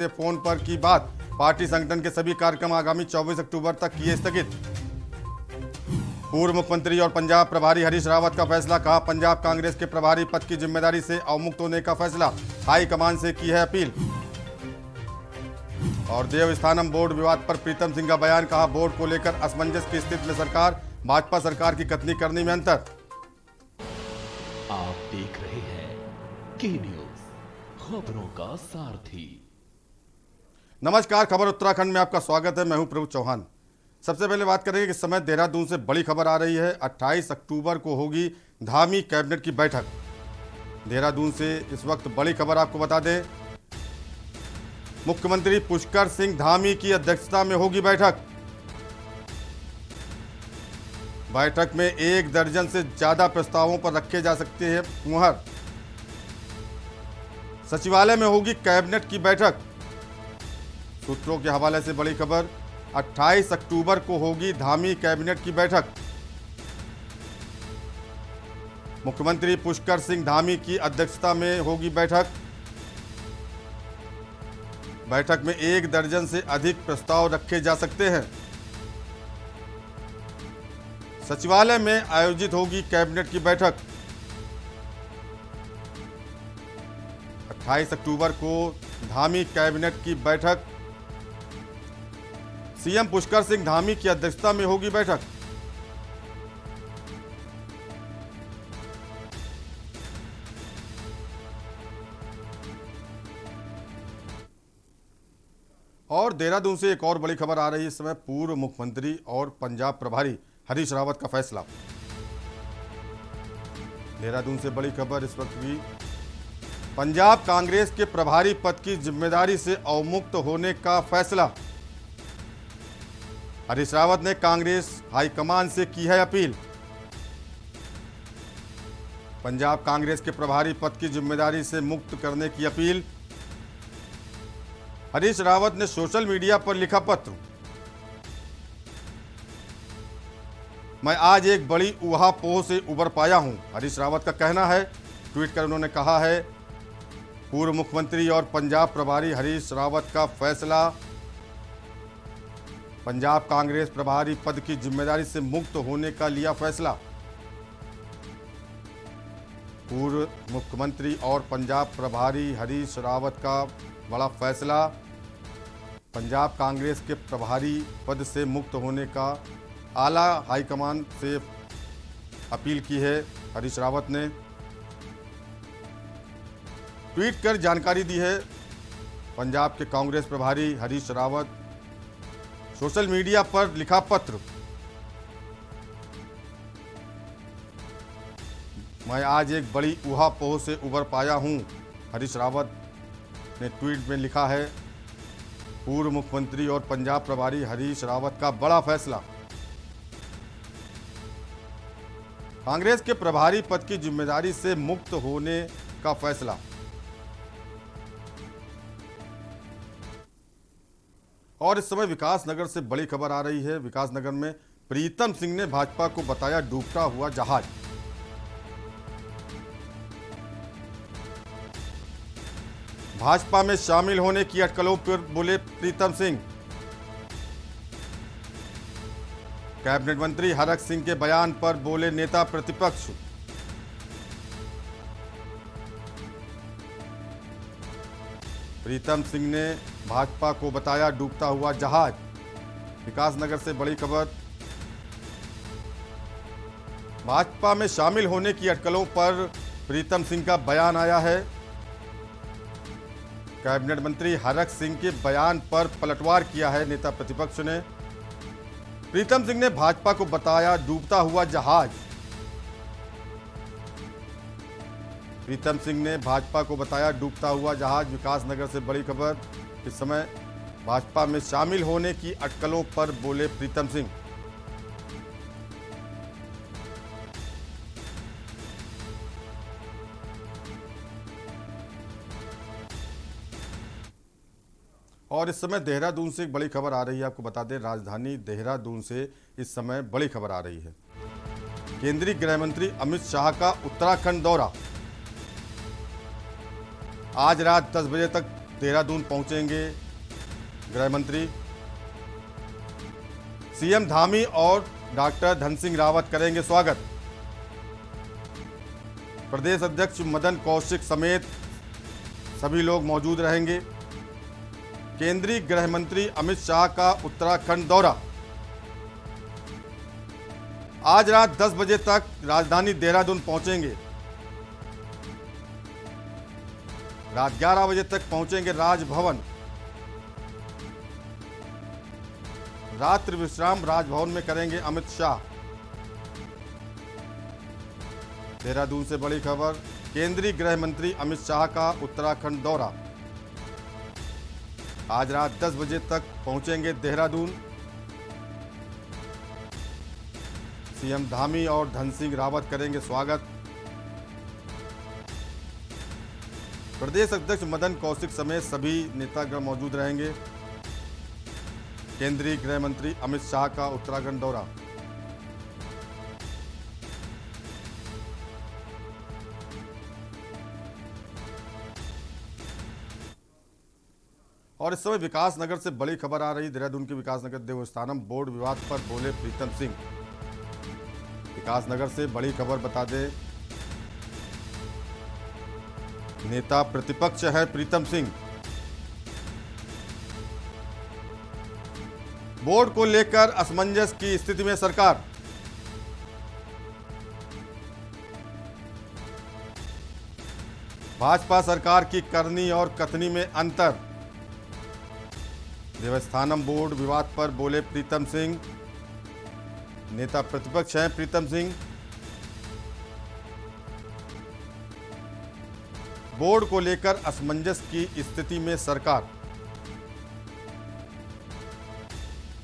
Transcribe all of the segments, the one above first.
से फोन पर की बात। पार्टी संगठन के सभी कार्यक्रम आगामी 24 अक्टूबर तक किए स्थगित। पूर्व मुख्यमंत्री और पंजाब प्रभारी हरीश रावत का फैसला, कहा पंजाब कांग्रेस के प्रभारी पद की जिम्मेदारी से अवमुक्त होने का फैसला, हाईकमान से की है अपील। और देवस्थानम बोर्ड विवाद पर प्रीतम सिंह का बयान, कहा बोर्ड को लेकर असमंजस की स्थिति में सरकार, भाजपा सरकार की कथनी करनी में अंतर। आप देख रहे हैं के न्यूज, खबरों का सारथी। नमस्कार, खबर उत्तराखंड में आपका स्वागत है। मैं हूं प्रभु चौहान। सबसे पहले बात करेंगे कि इस समय देहरादून से बड़ी खबर आ रही है। 28 अक्टूबर को होगी धामी कैबिनेट की बैठक। देहरादून से इस वक्त बड़ी खबर आपको बता दें, मुख्यमंत्री पुष्कर सिंह धामी की अध्यक्षता में होगी बैठक। बैठक में 1 दर्जन से ज्यादा प्रस्तावों पर रखे जा सकते हैं मुहर। सचिवालय में होगी कैबिनेट की बैठक। सूत्रों के हवाले से बड़ी खबर, 28 अक्टूबर को होगी धामी कैबिनेट की बैठक। मुख्यमंत्री पुष्कर सिंह धामी की अध्यक्षता में होगी बैठक। बैठक में 1 दर्जन से अधिक प्रस्ताव रखे जा सकते हैं। सचिवालय में आयोजित होगी कैबिनेट की बैठक। 28 अक्टूबर को धामी कैबिनेट की बैठक, सीएम पुष्कर सिंह धामी की अध्यक्षता में होगी बैठक। और देहरादून से एक और बड़ी खबर आ रही है इस समय, पूर्व मुख्यमंत्री और पंजाब प्रभारी हरीश रावत का फैसला। देहरादून से बड़ी खबर इस वक्त भी, पंजाब कांग्रेस के प्रभारी पद की जिम्मेदारी से अवमुक्त होने का फैसला। हरीश रावत ने कांग्रेस हाईकमान से की है अपील। पंजाब कांग्रेस के प्रभारी पद की जिम्मेदारी से मुक्त करने की अपील। हरीश रावत ने सोशल मीडिया पर लिखा पत्र, मैं आज एक बड़ी ऊहापोह से उबर पाया हूं। हरीश रावत का कहना है, ट्वीट कर उन्होंने कहा है, पूर्व मुख्यमंत्री और पंजाब प्रभारी हरीश रावत का फैसला, पंजाब कांग्रेस प्रभारी पद की जिम्मेदारी से मुक्त होने का लिया फैसला। पूर्व मुख्यमंत्री और पंजाब प्रभारी हरीश रावत का बड़ा फैसला, पंजाब कांग्रेस के प्रभारी पद से मुक्त होने का आला हाईकमान से अपील की है हरीश रावत ने। ट्वीट कर जानकारी दी है पंजाब के कांग्रेस प्रभारी हरीश रावत। सोशल मीडिया पर लिखा पत्र, मैं आज एक बड़ी ऊहापोह से उबर पाया हूं। हरीश रावत ने ट्वीट में लिखा है, पूर्व मुख्यमंत्री और पंजाब प्रभारी हरीश रावत का बड़ा फैसला, कांग्रेस के प्रभारी पद की जिम्मेदारी से मुक्त होने का फैसला। और इस समय विकासनगर से बड़ी खबर आ रही है। विकासनगर में प्रीतम सिंह ने भाजपा को बताया डूबता हुआ जहाज। भाजपा में शामिल होने की अटकलों पर बोले प्रीतम सिंह। कैबिनेट मंत्री हरक सिंह के बयान पर बोले नेता प्रतिपक्ष। प्रीतम सिंह ने भाजपा को बताया डूबता हुआ जहाज। विकासनगर से बड़ी खबर, भाजपा में शामिल होने की अटकलों पर प्रीतम सिंह का बयान आया है। कैबिनेट मंत्री हरक सिंह के बयान पर पलटवार किया है नेता प्रतिपक्ष ने। प्रीतम सिंह ने भाजपा को बताया डूबता हुआ जहाज। प्रीतम सिंह ने भाजपा को बताया डूबता हुआ जहाज। विकासनगर से बड़ी खबर, इस समय भाजपा में शामिल होने की अटकलों पर बोले प्रीतम सिंह। और इस समय देहरादून से एक बड़ी खबर आ रही है, आपको बता दें, राजधानी देहरादून से इस समय बड़ी खबर आ रही है। केंद्रीय गृह मंत्री अमित शाह का उत्तराखंड दौरा। आज रात 10 बजे तक देहरादून पहुंचेंगे गृह मंत्री। सीएम धामी और डॉक्टर धन सिंह रावत करेंगे स्वागत। प्रदेश अध्यक्ष मदन कौशिक समेत सभी लोग मौजूद रहेंगे। केंद्रीय गृह मंत्री अमित शाह का उत्तराखंड दौरा। आज रात 10 बजे तक राजधानी देहरादून पहुंचेंगे। रात 11 बजे तक पहुंचेंगे राजभवन। रात्रि विश्राम राजभवन में करेंगे अमित शाह। देहरादून से बड़ी खबर, केंद्रीय गृह मंत्री अमित शाह का उत्तराखंड दौरा। आज रात 10 बजे तक पहुंचेंगे देहरादून। सीएम धामी और धन सिंह रावत करेंगे स्वागत। प्रदेश अध्यक्ष मदन कौशिक समेत सभी नेतागण मौजूद रहेंगे। केंद्रीय गृह मंत्री अमित शाह का उत्तराखंड दौरा। और इस समय विकासनगर से बड़ी खबर आ रही। देहरादून के विकासनगर देवस्थानम बोर्ड विवाद पर बोले प्रीतम सिंह। विकासनगर से बड़ी खबर बता दें, नेता प्रतिपक्ष है प्रीतम सिंह। बोर्ड को लेकर असमंजस की स्थिति में सरकार। भाजपा सरकार की करनी और कथनी में अंतर। देवस्थानम बोर्ड विवाद पर बोले प्रीतम सिंह। नेता प्रतिपक्ष हैं प्रीतम सिंह। बोर्ड को लेकर असमंजस की स्थिति में सरकार।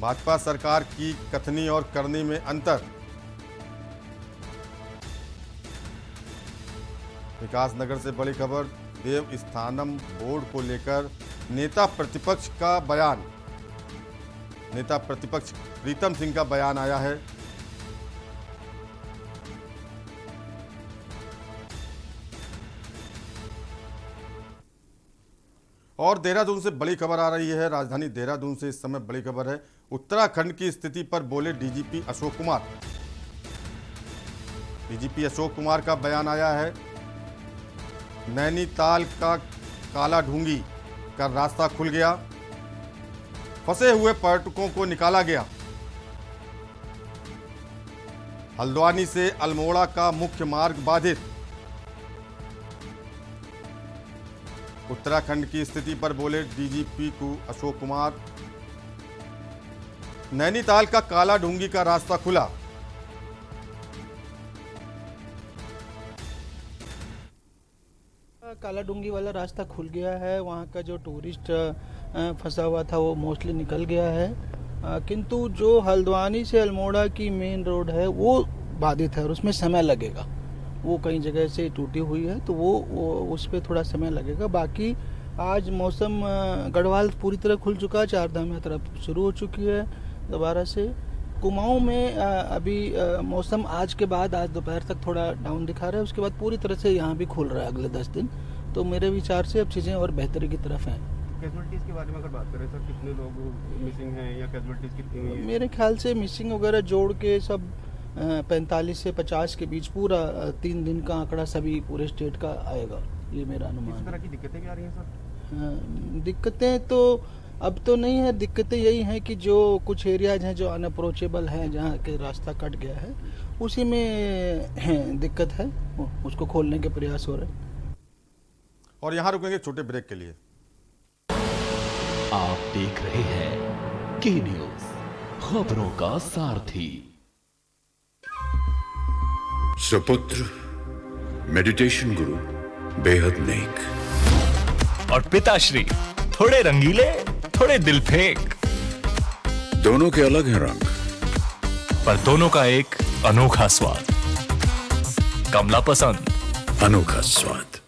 भाजपा सरकार की कथनी और करनी में अंतर। विकासनगर से बड़ी खबर, देवस्थानम बोर्ड को लेकर नेता प्रतिपक्ष का बयान। नेता प्रतिपक्ष प्रीतम सिंह का बयान आया है। और देहरादून से बड़ी खबर आ रही है। राजधानी देहरादून से इस समय बड़ी खबर है। उत्तराखंड की स्थिति पर बोले डीजीपी अशोक कुमार। डीजीपी अशोक कुमार का बयान आया है। नैनीताल का काला ढूंगी का रास्ता खुल गया। फंसे हुए पर्यटकों को निकाला गया। हल्द्वानी से अल्मोड़ा का मुख्य मार्ग बाधित। उत्तराखंड की स्थिति पर बोले डीजीपी को अशोक कुमार। नैनीताल का काला ढूंगी का रास्ता खुला। काला डूंगी वाला रास्ता खुल गया है। वहाँ का जो टूरिस्ट फंसा हुआ था वो मोस्टली निकल गया है, किंतु जो हल्द्वानी से अल्मोड़ा की मेन रोड है वो बाधित है और उसमें समय लगेगा। वो कई जगह से टूटी हुई है तो वो उस पर थोड़ा समय लगेगा। बाकी आज मौसम गढ़वाल पूरी तरह खुल चुका है। चारधाम यात्रा शुरू हो चुकी है दोबारा से। कुमाऊं में अभी मौसम आज के बाद, आज दोपहर तक थोड़ा डाउन दिखा रहा है, उसके बाद पूरी तरह से यहाँ भी खुल रहा है अगले 10 दिन। तो मेरे विचार से अब चीज़ें और बेहतरी की तरफ हैं। कैजुअलिटीज़ के बारे में अगर बात करें सर, कितने लोग मिसिंग हैं या कैजुअलिटीज़ कितनी हुई हैं? मेरे ख्याल से मिसिंग वगैरह जोड़ के सब 45 से 50 के बीच पूरा 3 दिन का आंकड़ा सभी पूरे स्टेट का आएगा, ये मेरा अनुमान। इस तरह की दिक्कतें भी आ रही हैं सर? दिक्कतें तो अब तो नहीं है। दिक्कतें यही हैं कि जो कुछ एरियाज हैं जो अनअप्रोचेबल हैं, जहाँ के रास्ता कट गया है, उसी में दिक्कत है। उसको खोलने के प्रयास हो रहे हैं। और यहाँ रुकेंगे छोटे ब्रेक के लिए। आप देख रहे हैं के न्यूज, खबरों का सारथी। सुपुत्र मेडिटेशन गुरु बेहद नेक और पिताश्री थोड़े रंगीले, थोड़े दिल फेंक। दोनों के अलग हैं रंग, पर दोनों का एक अनोखा स्वाद। कमला पसंद, अनोखा स्वाद।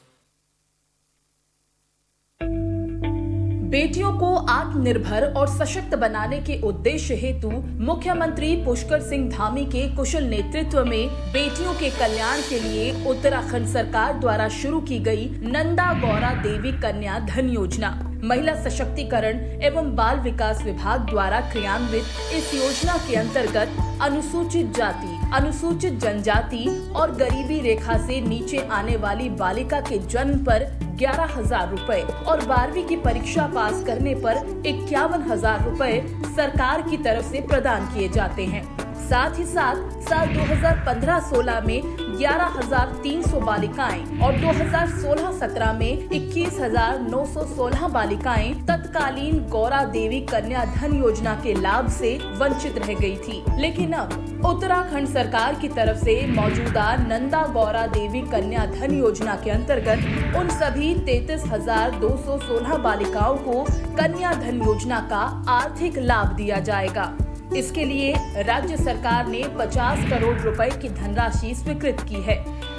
बेटियों को आत्मनिर्भर और सशक्त बनाने के उद्देश्य हेतु मुख्यमंत्री पुष्कर सिंह धामी के कुशल नेतृत्व में बेटियों के कल्याण के लिए उत्तराखंड सरकार द्वारा शुरू की गई नंदा गौरा देवी कन्या धन योजना महिला सशक्तिकरण एवं बाल विकास विभाग द्वारा क्रियान्वित इस योजना के अंतर्गत अनुसूचित जाति, अनुसूचित जनजाति और गरीबी रेखा से नीचे आने वाली बालिका के जन्म पर 11,000 रुपए और 12वीं की परीक्षा पास करने पर 51,000 रुपए सरकार की तरफ से प्रदान किए जाते हैं। साथ ही साथ साल 2015-16 में 11,300 बालिकाएं और 2016-17 में 21,916 बालिकाएं तत्कालीन गौरा देवी कन्या धन योजना के लाभ से वंचित रह गई थी। लेकिन अब उत्तराखंड सरकार की तरफ से मौजूदा नंदा गौरा देवी कन्या धन योजना के अंतर्गत उन सभी 33,216 बालिकाओं को कन्या धन योजना का आर्थिक लाभ दिया जाएगा। इसके लिए राज्य सरकार ने 50 करोड़ रुपए की धनराशि स्वीकृत की है।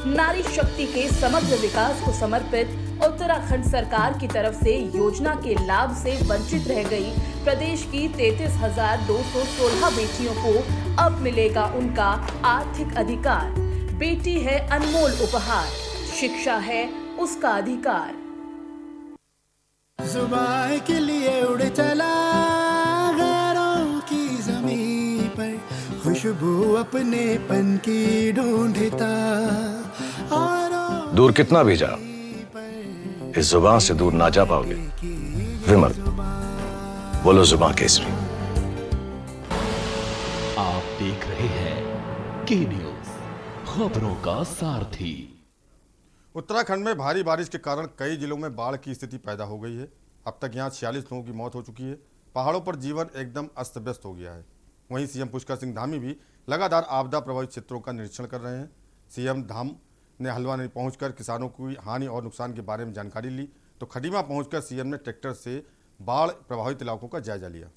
नारी शक्ति के समग्र विकास को समर्पित उत्तराखंड सरकार की तरफ से योजना के लाभ से वंचित रह गई प्रदेश की 33,216 बेटियों को अब मिलेगा उनका आर्थिक अधिकार। बेटी है अनमोल उपहार, शिक्षा है उसका अधिकार। जुबान के लिए उड़ चला गैरों की ज़मीं पर, खुशबू अपने पन की ढूंढता। दूर कितना भी जा, इस जुबान से दूर ना जा पाओगे। विमल, बोलो जुबान केसरी। आप देख रहे हैं के न्यूज़, खबरों का सारथी। उत्तराखंड में भारी बारिश के कारण कई जिलों में बाढ़ की स्थिति पैदा हो गई है। अब तक यहां 46 लोगों की मौत हो चुकी है। पहाड़ों पर जीवन एकदम अस्त व्यस्त हो गया है। वहीं सीएम पुष्कर सिंह धामी भी लगातार आपदा प्रभावित क्षेत्रों का निरीक्षण कर रहे हैं। सीएम धाम ने हल्द्वानी पहुंचकर किसानों की हानि और नुकसान के बारे में जानकारी ली, तो खटीमा पहुंचकर सीएम ने ट्रैक्टर से बाढ़ प्रभावित इलाकों का जायजा लिया।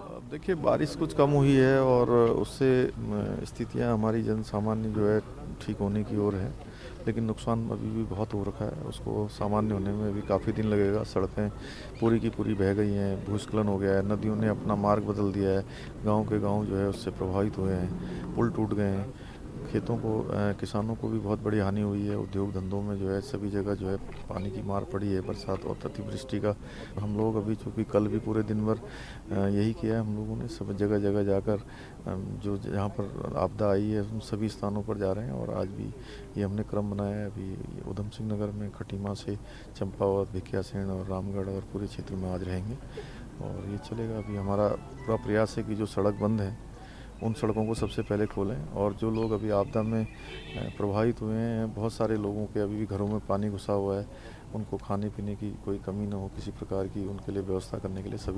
अब देखिए, बारिश कुछ कम हुई है और उससे स्थितियां हमारी जन सामान्य जो है ठीक होने की ओर है, लेकिन नुकसान अभी भी बहुत हो रखा है। उसको सामान्य होने में अभी काफ़ी दिन लगेगा। सड़कें पूरी की पूरी बह गई हैं, भूस्खलन हो गया है, नदियों ने अपना मार्ग बदल दिया है, गांव के गांव जो है उससे प्रभावित हुए हैं, पुल टूट गए हैं, खेतों को किसानों को भी बहुत बड़ी हानि हुई है। उद्योग धंधों में जो है सभी जगह जो है पानी की मार पड़ी है। बरसात और अतिवृष्टि का हम लोग अभी, चूँकि कल भी पूरे दिन भर यही किया है हम लोगों ने, सब जगह जगह जाकर जो जहाँ पर आपदा आई है उन सभी स्थानों पर जा रहे हैं। और आज भी ये हमने क्रम बनाया है। अभी उधम सिंह नगर में, खटीमा से चंपावत, भिकियासैंण और रामगढ़ और पूरे क्षेत्र में आज रहेंगे और ये चलेगा। अभी हमारा पूरा प्रयास है कि जो सड़क बंद है उन सड़कों को सबसे पहले खोलें, और जो लोग अभी आपदा में प्रभावित हुए हैं, बहुत सारे लोगों के अभी भी घरों में पानी घुसा हुआ है, उनको खाने पीने की कोई कमी ना हो किसी प्रकार की, उनके लिए व्यवस्था करने के लिए सभी।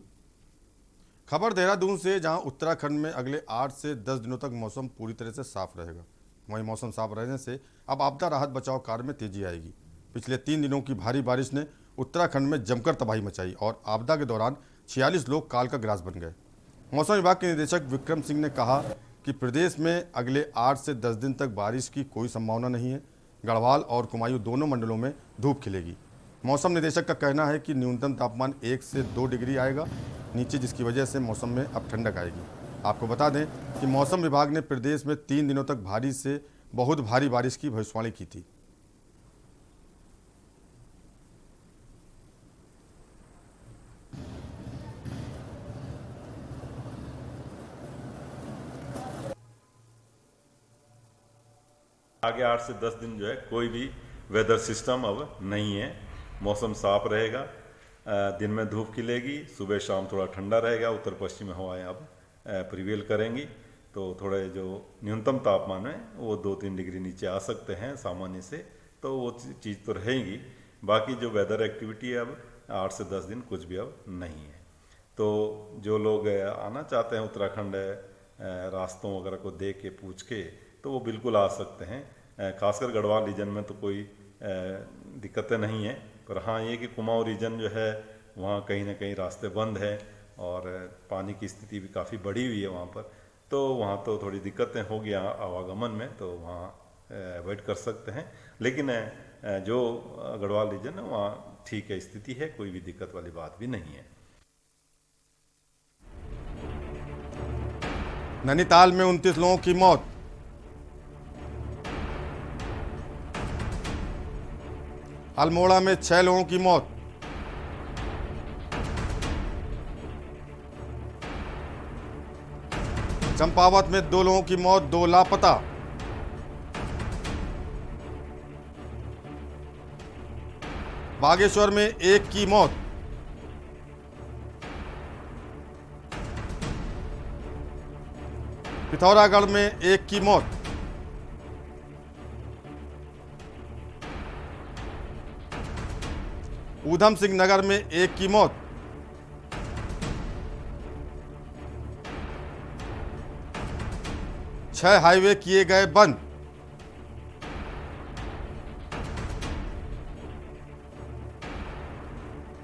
खबर देहरादून से, जहां उत्तराखंड में अगले 8 से 10 दिनों तक मौसम पूरी तरह से साफ रहेगा। वहीं मौसम साफ रहने से अब आपदा राहत बचाव कार्य में तेजी आएगी। पिछले 3 दिनों की भारी बारिश ने उत्तराखंड में जमकर तबाही मचाई और आपदा के दौरान 46 लोग काल का ग्रास बन गए। मौसम विभाग के निदेशक विक्रम सिंह ने कहा कि प्रदेश में अगले 8 से 10 दिन तक बारिश की कोई संभावना नहीं है। गढ़वाल और कुमायूं दोनों मंडलों में धूप खिलेगी। मौसम निदेशक का कहना है कि न्यूनतम तापमान 1 से 2 डिग्री आएगा नीचे, जिसकी वजह से मौसम में अब ठंडक आएगी। आपको बता दें कि मौसम विभाग ने प्रदेश में 3 दिनों तक भारी से बहुत भारी बारिश की भविष्यवाणी की थी। आगे 8 से 10 दिन जो है कोई भी वेदर सिस्टम अब नहीं है। मौसम साफ रहेगा, दिन में धूप खिलेगी, सुबह शाम थोड़ा ठंडा रहेगा। उत्तर पश्चिमी हवाएं अब प्रिवेल करेंगी, तो थोड़े जो न्यूनतम तापमान है वो 2-3 डिग्री नीचे आ सकते हैं सामान्य से, तो वो चीज़ तो रहेगी। बाकी जो वेदर एक्टिविटी है अब 8 से 10 दिन कुछ भी अब नहीं है। तो जो लोग आना चाहते हैं उत्तराखंड रास्तों वगैरह को देख के पूछ के, तो वो बिल्कुल आ सकते हैं। खासकर गढ़वाल रीजन में तो कोई दिक्कतें नहीं है, पर हाँ ये कि कुमाऊं रीजन जो है वहाँ कहीं ना कहीं रास्ते बंद हैं और पानी की स्थिति भी काफ़ी बढ़ी हुई है वहाँ पर, तो वहाँ तो थोड़ी दिक्कतें होगी आवागमन में, तो वहाँ अवॉइड कर सकते हैं। लेकिन जो गढ़वाल रीजन है वहाँ ठीक है, स्थिति है, कोई भी दिक्कत वाली बात भी नहीं है। नैनीताल में 29 लोगों की मौत। अल्मोड़ा में 6 लोगों की मौत। चंपावत में 2 लोगों की मौत, 2 लापता। बागेश्वर में 1 की मौत। पिथौरागढ़ में 1 की मौत। ऊधम सिंह नगर में 1 की मौत। छह हाईवे किए गए बंद।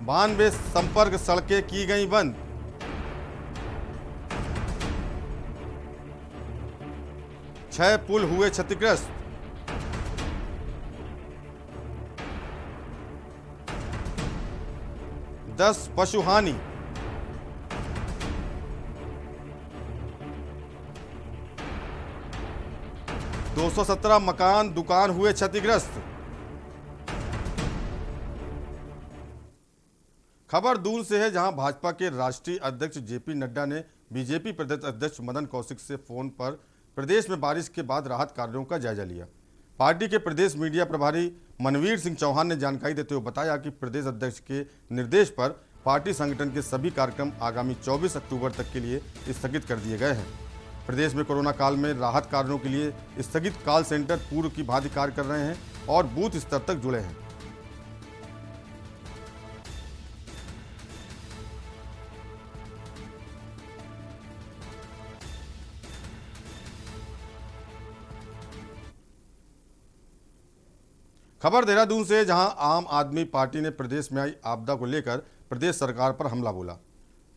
बानवे संपर्क सड़कें की गई बंद। छह पुल हुए क्षतिग्रस्त। दस पशु हानि। दो 217 मकान दुकान हुए क्षतिग्रस्त। खबर दूर से है, जहां भाजपा के राष्ट्रीय अध्यक्ष जेपी नड्डा ने बीजेपी प्रदेश अध्यक्ष मदन कौशिक से फोन पर प्रदेश में बारिश के बाद राहत कार्यों का जायजा लिया। पार्टी के प्रदेश मीडिया प्रभारी मनवीर सिंह चौहान ने जानकारी देते हुए बताया कि प्रदेश अध्यक्ष के निर्देश पर पार्टी संगठन के सभी कार्यक्रम आगामी 24 अक्टूबर तक के लिए स्थगित कर दिए गए हैं। प्रदेश में कोरोना काल में राहत कार्यों के लिए स्थगित कॉल सेंटर पूर्व की भांति कार्य कर रहे हैं और बूथ स्तर तक जुड़े हैं। खबर देहरादून से, जहां आम आदमी पार्टी ने प्रदेश में आई आपदा को लेकर प्रदेश सरकार पर हमला बोला,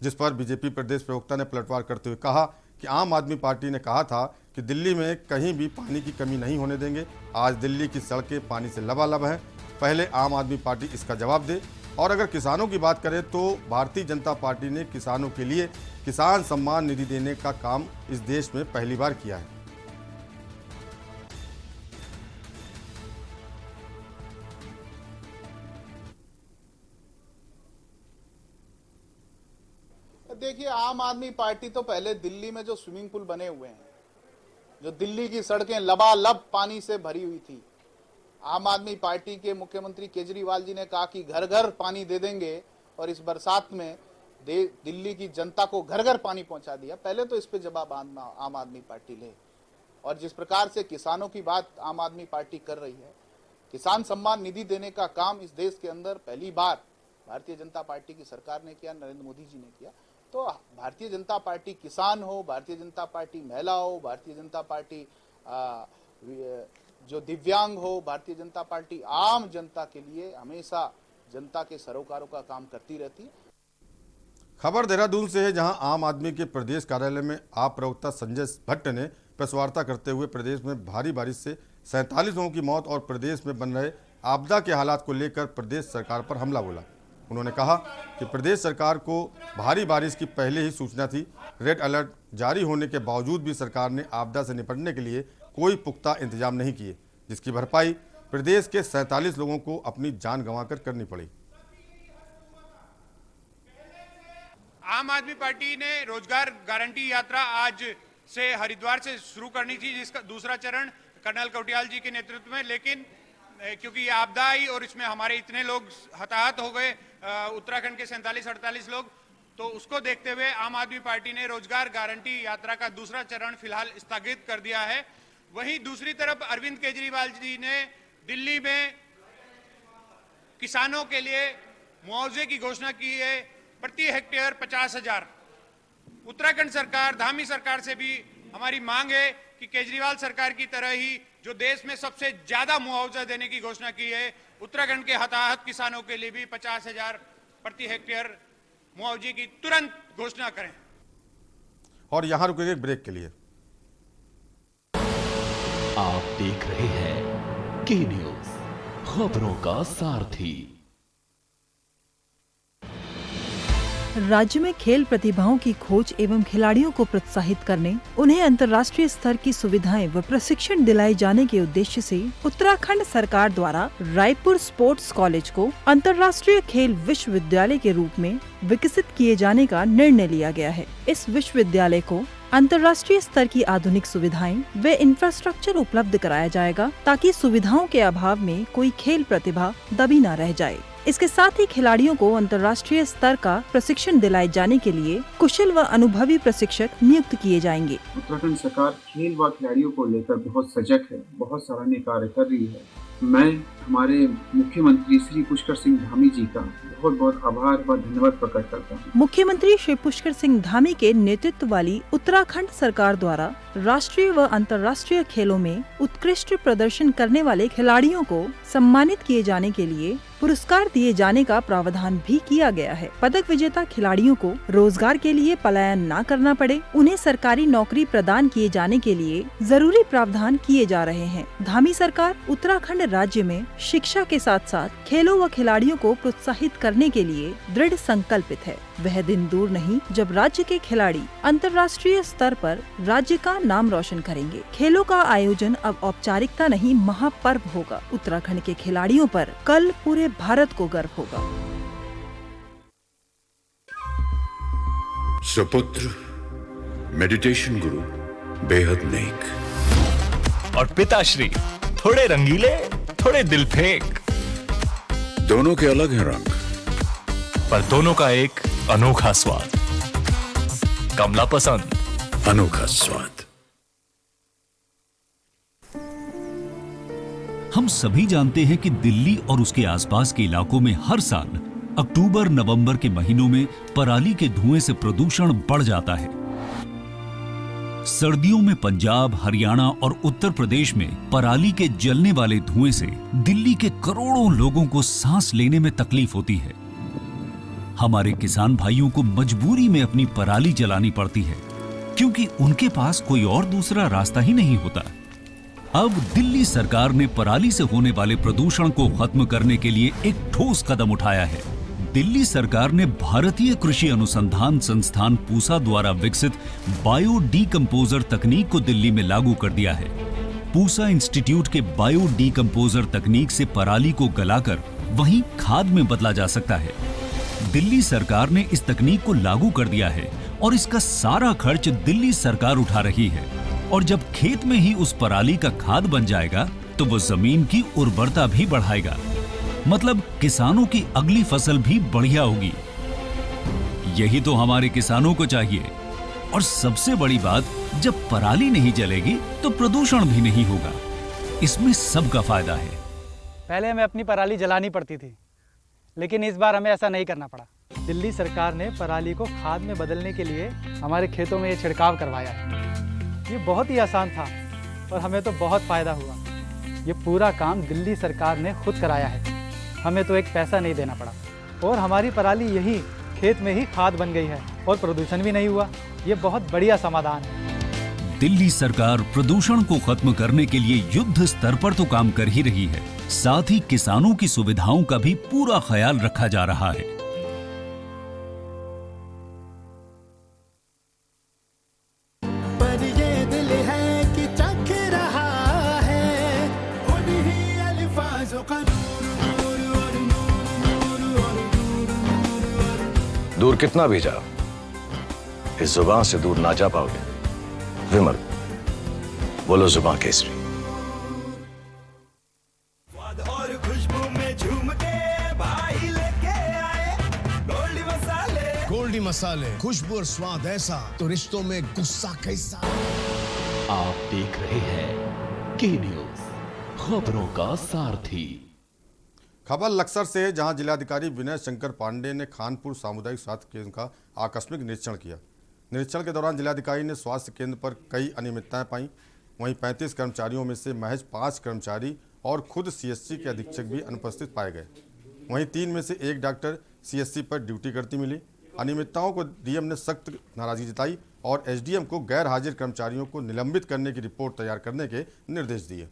जिस पर बीजेपी प्रदेश प्रवक्ता ने पलटवार करते हुए कहा कि आम आदमी पार्टी ने कहा था कि दिल्ली में कहीं भी पानी की कमी नहीं होने देंगे। आज दिल्ली की सड़कें पानी से लबालब हैं। पहले आम आदमी पार्टी इसका जवाब दे। और अगर किसानों की बात करें तो भारतीय जनता पार्टी ने किसानों के लिए किसान सम्मान निधि देने का काम इस देश में पहली बार किया है। देखिए, आम आदमी पार्टी तो पहले दिल्ली में जो स्विमिंग पूल बने हुए हैं, जो दिल्ली की सड़कें लबालब पानी से भरी हुई थी, आम आदमी पार्टी के मुख्यमंत्री केजरीवाल जी ने कहा कि घर घर पानी दे देंगे और इस बरसात में दिल्ली की जनता को घर घर पानी पहुंचा दिया। पहले तो इस पे जवाब आम आदमी पार्टी ले। और जिस प्रकार से किसानों की बात आम आदमी पार्टी कर रही है, किसान सम्मान निधि देने का काम इस देश के अंदर पहली बार भारतीय जनता पार्टी की सरकार ने किया, नरेंद्र मोदी जी ने किया। तो भारतीय जनता पार्टी किसान हो, भारतीय जनता पार्टी महिला हो, भारतीय जनता पार्टी जो दिव्यांग हो, भारतीय जनता पार्टी आम जनता के लिए हमेशा जनता के सरोकारों का काम करती रहती है। खबर देहरादून से है, जहां आम आदमी के प्रदेश कार्यालय में आप प्रवक्ता संजय भट्ट ने प्रेस वार्ता करते हुए प्रदेश में भारी बारिश से 47 लोगों की मौत और प्रदेश में बन रहे आपदा के हालात को लेकर प्रदेश सरकार पर हमला बोला। उन्होंने कहा कि प्रदेश सरकार को भारी बारिश की पहले ही सूचना थी। रेड अलर्ट जारी होने के बावजूद भी सरकार ने आपदा से निपटने के लिए कोई पुख्ता इंतजाम नहीं किए, जिसकी भरपाई प्रदेश के 47 लोगों को अपनी जान गंवाकर करनी पड़ी। आम आदमी पार्टी ने रोजगार गारंटी यात्रा आज से हरिद्वार से शुरू करनी थी, जिसका दूसरा चरण कर्नल कौटियाल जी के नेतृत्व में, लेकिन क्योंकि ये आपदा आई और इसमें हमारे इतने लोग हताहत हो गए, उत्तराखंड के 47-48 लोग, तो उसको देखते हुए आम आदमी पार्टी ने रोजगार गारंटी यात्रा का दूसरा चरण फिलहाल स्थगित कर दिया है। वहीं दूसरी तरफ अरविंद केजरीवाल जी ने दिल्ली में किसानों के लिए मुआवजे की घोषणा की है, प्रति हेक्टेयर 50,000। उत्तराखंड सरकार, धामी सरकार से भी हमारी मांग है कि केजरीवाल सरकार की तरह ही जो देश में सबसे ज्यादा मुआवजा देने की घोषणा की है, उत्तराखंड के हताहत किसानों के लिए भी 50,000 प्रति हेक्टेयर मुआवजे की तुरंत घोषणा करें। और यहां रुकेंगे ब्रेक के लिए। आप देख रहे हैं के न्यूज, खबरों का सारथी। राज्य में खेल प्रतिभाओं की खोज एवं खिलाड़ियों को प्रोत्साहित करने, उन्हें अंतर्राष्ट्रीय स्तर की सुविधाएं व प्रशिक्षण दिलाए जाने के उद्देश्य से उत्तराखंड सरकार द्वारा रायपुर स्पोर्ट्स कॉलेज को अंतर्राष्ट्रीय खेल विश्वविद्यालय के रूप में विकसित किए जाने का निर्णय लिया गया है। इस विश्वविद्यालय को अंतर्राष्ट्रीय स्तर की आधुनिक सुविधाएं व इंफ्रास्ट्रक्चर उपलब्ध कराया जाएगा, ताकि सुविधाओं के अभाव में कोई खेल प्रतिभा दबी न रह जाए। इसके साथ ही खिलाड़ियों को अंतर्राष्ट्रीय स्तर का प्रशिक्षण दिलाए जाने के लिए कुशल व अनुभवी प्रशिक्षक नियुक्त किए जाएंगे। उत्तराखंड सरकार खेल व खिलाड़ियों को लेकर बहुत सजग है, बहुत सराहनीय कार्य कर रही है। मैं हमारे मुख्यमंत्री श्री पुष्कर सिंह धामी जी का बहुत बहुत आभार व धन्यवाद प्रकट करता हूँ। मुख्यमंत्री श्री पुष्कर सिंह धामी के नेतृत्व वाली उत्तराखंड सरकार द्वारा राष्ट्रीय व अंतर्राष्ट्रीय खेलों में उत्कृष्ट प्रदर्शन करने वाले खिलाड़ियों को सम्मानित किए जाने के लिए पुरस्कार दिए जाने का प्रावधान भी किया गया है। पदक विजेता खिलाड़ियों को रोजगार के लिए पलायन न करना पड़े, उन्हें सरकारी नौकरी प्रदान किए जाने के लिए जरूरी प्रावधान किए जा रहे हैं। धामी सरकार उत्तराखंड राज्य में शिक्षा के साथ साथ खेलों व खिलाड़ियों को प्रोत्साहित करने के लिए दृढ़ संकल्पित है। वह दिन दूर नहीं जब राज्य के खिलाड़ी अंतर्राष्ट्रीय स्तर पर राज्य का नाम रोशन करेंगे। खेलों का आयोजन अब औपचारिकता नहीं, महापर्व होगा। उत्तराखंड के खिलाड़ियों पर कल पूरे भारत को गर्व होगा। सुपुत्र मेडिटेशन गुरु बेहद नेक और पिताश्री थोड़े रंगीले, थोड़े दिल फेंक। दोनों के अलग हैं रंग, पर दोनों का एक अनोखा स्वाद। कमला पसंद, अनोखा स्वाद। हम सभी जानते हैं कि दिल्ली और उसके आसपास के इलाकों में हर साल अक्टूबर नवंबर के महीनों में पराली के धुएं से प्रदूषण बढ़ जाता है। सर्दियों में पंजाब, हरियाणा और उत्तर प्रदेश में पराली के जलने वाले धुएं से दिल्ली के करोड़ों लोगों को सांस लेने में तकलीफ होती है। हमारे किसान भाइयों को मजबूरी में अपनी पराली जलानी पड़ती है, क्योंकि उनके पास कोई और दूसरा रास्ता ही नहीं होता। अब दिल्ली सरकार ने पराली से होने वाले प्रदूषण को खत्म करने के लिए एक ठोस कदम उठाया है। दिल्ली सरकार ने भारतीय कृषि अनुसंधान संस्थान पूसा द्वारा विकसित बायो डीकंपोजर तकनीक को दिल्ली में लागू कर दिया है। पूसा इंस्टीट्यूट के बायो डीकंपोजर तकनीक से पराली को गलाकर वहीं खाद में बदला जा सकता है। दिल्ली सरकार ने इस तकनीक को लागू कर दिया है और इसका सारा खर्च दिल्ली सरकार उठा रही है। और जब खेत में ही उस पराली का खाद बन जाएगा तो वो जमीन की उर्वरता भी बढ़ाएगा, मतलब किसानों की अगली फसल भी बढ़िया होगी। यही तो हमारे किसानों को चाहिए। और सबसे बड़ी बात, जब पराली नहीं जलेगी तो प्रदूषण भी नहीं होगा। इसमें सबका फायदा है। पहले हमें अपनी पराली जलानी पड़ती थी, लेकिन इस बार हमें ऐसा नहीं करना पड़ा। दिल्ली सरकार ने पराली को खाद में बदलने के लिए हमारे खेतों में ये छिड़काव करवाया है। ये बहुत ही आसान था और हमें तो बहुत फ़ायदा हुआ। ये पूरा काम दिल्ली सरकार ने खुद कराया है, हमें तो एक पैसा नहीं देना पड़ा और हमारी पराली यही खेत में ही खाद बन गई है और प्रदूषण भी नहीं हुआ। ये बहुत बढ़िया समाधान है। दिल्ली सरकार प्रदूषण को खत्म करने के लिए युद्ध स्तर पर तो काम कर ही रही है, साथ ही किसानों की सुविधाओं का भी पूरा ख्याल रखा जा रहा है। पर ये दिल है कि चख रहा है उन्हीं अल्फाजों का दूर कितना भी जाओ, इस जुबान से दूर ना जा पाओगे। विमल, बोलो जुबान केसरी। और खुशबू में झूम के भाई लेके आए गोल्डी मसाले, खुशबू और स्वाद ऐसा तो रिश्तों में गुस्सा कैसा। आप देख रहे हैं के न्यूज, खबरों का सारथी। खबर लक्सर से, जहां जिलाधिकारी विनय शंकर पांडे ने खानपुर सामुदायिक स्वास्थ्य केंद्र का आकस्मिक निरीक्षण किया। निरीक्षण के दौरान जिलाधिकारी ने स्वास्थ्य केंद्र पर कई अनियमितताएं पाई। वहीं 35 कर्मचारियों में से महज 5 कर्मचारी और खुद सीएससी के अधीक्षक भी अनुपस्थित पाए गए। वहीं 3 में से 1 डॉक्टर सीएससी पर ड्यूटी करती मिली। अनियमितताओं को डीएम ने सख्त नाराजगी जताई और एसडीएम को गैर हाजिर कर्मचारियों को निलंबित करने की रिपोर्ट तैयार करने के निर्देश दिए।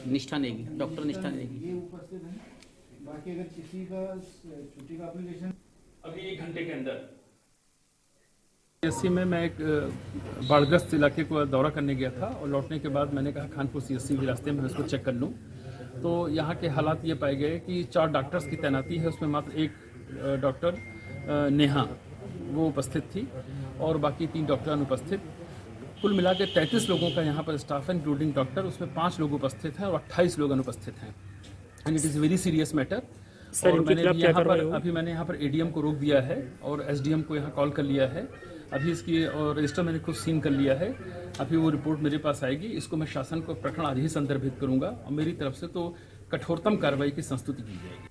निष्ठा नेगी, डॉक्टर निष्ठा नेगी। बाकी अगर किसी का छुट्टी का एप्लीकेशन अभी 1 घंटे के अंदर सीएससी में मैं एक बाढ़ग्रस्त इलाके को दौरा करने गया था और लौटने के बाद मैंने कहा खानपुर सीएससी के रास्ते में उसको चेक कर लूँ। तो यहाँ के हालात ये पाए गए कि 4 डॉक्टर्स की तैनाती है, उसमें मात्र एक डॉक्टर नेहा वो उपस्थित थी और बाकी 3 डॉक्टर अनुपस्थित। कुल मिला के 33 लोगों का यहाँ पर स्टाफ है इंक्लूडिंग डॉक्टर, उसमें 5 लोग उपस्थित हैं और 28 लोग अनुपस्थित हैं। And it is very serious matter. और मैंने यहाँ पर एडीएम को रोक दिया है और एसडीएम को यहाँ कॉल कर लिया है। अभी इसकी रजिस्टर मैंने खुद सीन कर लिया है। अभी वो रिपोर्ट मेरे पास आएगी, इसको मैं शासन को प्रकरण आज ही संदर्भित करूंगा और मेरी तरफ से तो कठोरतम कार्रवाई की संस्तुति की जाएगी।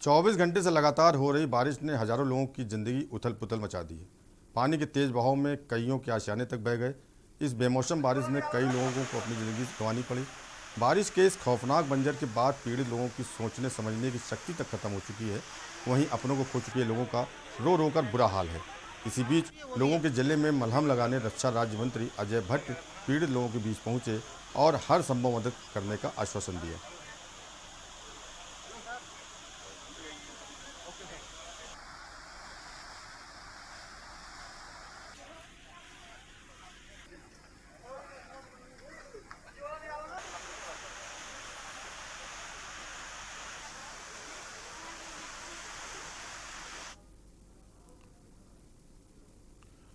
24 घंटे से लगातार हो रही बारिश ने हजारों लोगों की जिंदगी उथल पुथल मचा दी है। पानी के तेज बहाव में कईयों के आशियाने तक बह गए। इस बेमौसम बारिश में कई लोगों को अपनी ज़िंदगी गंवानी पड़ी। बारिश के इस खौफनाक बंजर के बाद पीड़ित लोगों की सोचने समझने की शक्ति तक खत्म हो चुकी है। वहीं अपनों को खो चुके लोगों का रो रो कर बुरा हाल है। इसी बीच लोगों के जिले में मलहम लगाने रक्षा राज्य मंत्री अजय भट्ट पीड़ित लोगों के बीच पहुंचे और हर संभव मदद करने का आश्वासन दिया।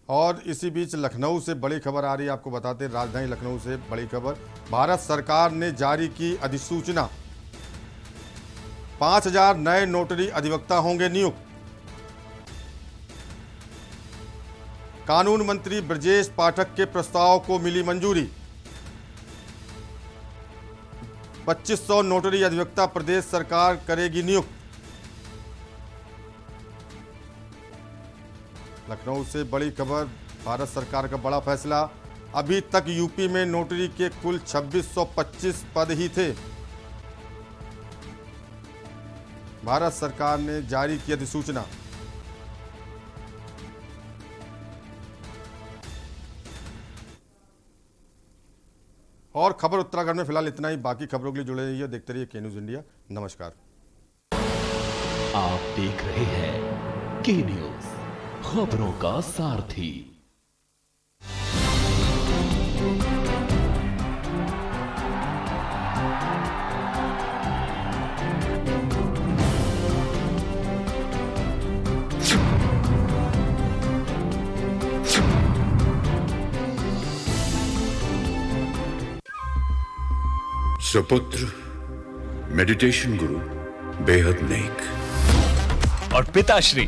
और इसी बीच लखनऊ से बड़ी खबर आ रही है, आपको बताते हैं राजधानी लखनऊ से बड़ी खबर। भारत सरकार ने जारी की अधिसूचना, 5000 नए नोटरी अधिवक्ता होंगे नियुक्त। कानून मंत्री ब्रजेश पाठक के प्रस्ताव को मिली मंजूरी। 2500 नोटरी अधिवक्ता प्रदेश सरकार करेगी नियुक्त। लखनऊ से बड़ी खबर, भारत सरकार का बड़ा फैसला। अभी तक यूपी में नोटरी के कुल 2625 पद ही थे। भारत सरकार ने जारी की अधिसूचना। और खबर उत्तराखंड में फिलहाल इतना ही। बाकी खबरों के लिए जुड़े रहिए, देखते रहिए के न्यूज़ इंडिया। नमस्कार। आप देख रहे हैं के न्यूज़, खबरों का सारथी। सुपुत्र मेडिटेशन गुरु बेहद नेक और पिताश्री